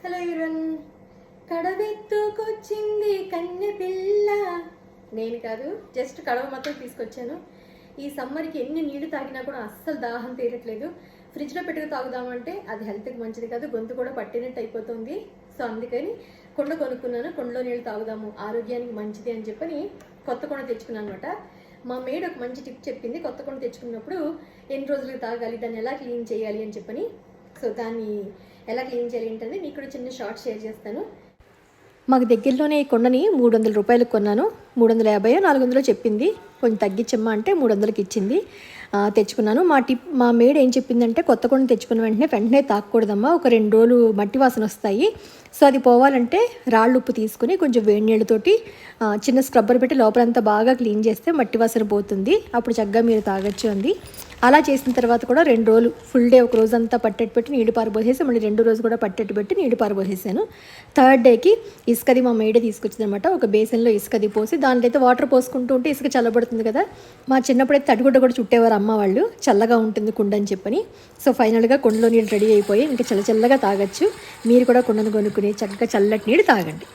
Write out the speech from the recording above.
Hello ఎవరన్. కడవెత్తుకొచ్చింది కన్నె పిల్ల. నేను కాదు, జస్ట్ కడవ మాత్రం తీసుకొచ్చాను. ఈ సమ్మర్కి ఎన్ని నీళ్లు తాగినా కూడా అస్సలు దాహం తీరట్లేదు. ఫ్రిడ్జ్లో పెట్టుకు తాగుదామంటే అది హెల్త్కి మంచిది కాదు, గొంతు కూడా పట్టినట్టు అయిపోతుంది. సో అందుకని కుండ కొనుక్కున్నాను. కుండలో నీళ్ళు తాగుదాము, ఆరోగ్యానికి మంచిది అని చెప్పని కొత్త కుండ తెచ్చుకున్నాను అనమాట. మా మేడ్ ఒక మంచి టిప్ చెప్పింది. కొత్త కుండ తెచ్చుకున్నప్పుడు ఎన్ని రోజులకు తాగాలి, దాన్ని ఎలా క్లీన్ చేయాలి అని చెప్పని. సో దాన్ని ఎలా క్లీన్ చేయాలి ఏంటంటే మీకు కూడా చిన్న షార్ట్ షేర్ చేస్తాను. మాకు దగ్గరలోనే ఈ కొండని 300 రూపాయలకు కొన్నాను. 350 400 చెప్పింది. కొంచెం తగ్గించమ్మా అంటే 300కి ఇచ్చింది. తెచ్చుకున్నాను. మా మేడ్ ఏం చెప్పిందంటే కొత్త కొండ తెచ్చుకున్న వెంటనే తాకూడదమ్మా, ఒక 2 రోజులు మట్టి వాసన వస్తాయి. సో అది పోవాలంటే రాళ్ళు ఉప్పు తీసుకుని కొంచెం వేడి నీళ్ళతోటి చిన్న స్క్రబ్బర్ పెట్టి లోపలంతా బాగా క్లీన్ చేస్తే మట్టి వాసన పోతుంది. అప్పుడు చక్కగా మీరు తాగొచ్చు అంది. అలా చేసిన తర్వాత కూడా 2 రోజులు ఫుల్ డే, ఒక రోజు అంతా పట్టెట్టు పెట్టి నీళ్ళు పారబోసేసి మళ్ళీ 2 రోజు కూడా పట్టెట్టు పెట్టి నీళ్ళు పారబోసేసాను. థర్డ్ డేకి ఇసుకది మా మేడే తీసుకొచ్చింది అనమాట. ఒక బేసిన్లో ఇసుకది పోసి దాంట్లో అయితే వాటర్ పోసుకుంటూ ఉంటే ఇసుక చల్లబడుతుంది కదా. మా చిన్నప్పుడైతే తడిగుడ్డ కూడా చుట్టేవారు అమ్మ వాళ్ళు, చల్లగా ఉంటుంది కుండ అని చెప్పని. సో ఫైనల్గా కుండలో నీళ్ళు రెడీ అయిపోయి ఇంకా చల్లగా తాగొచ్చు. మీరు కూడా కుండను కొనుక్కుని చక్కగా చల్లటి నీళ్ళు తాగండి.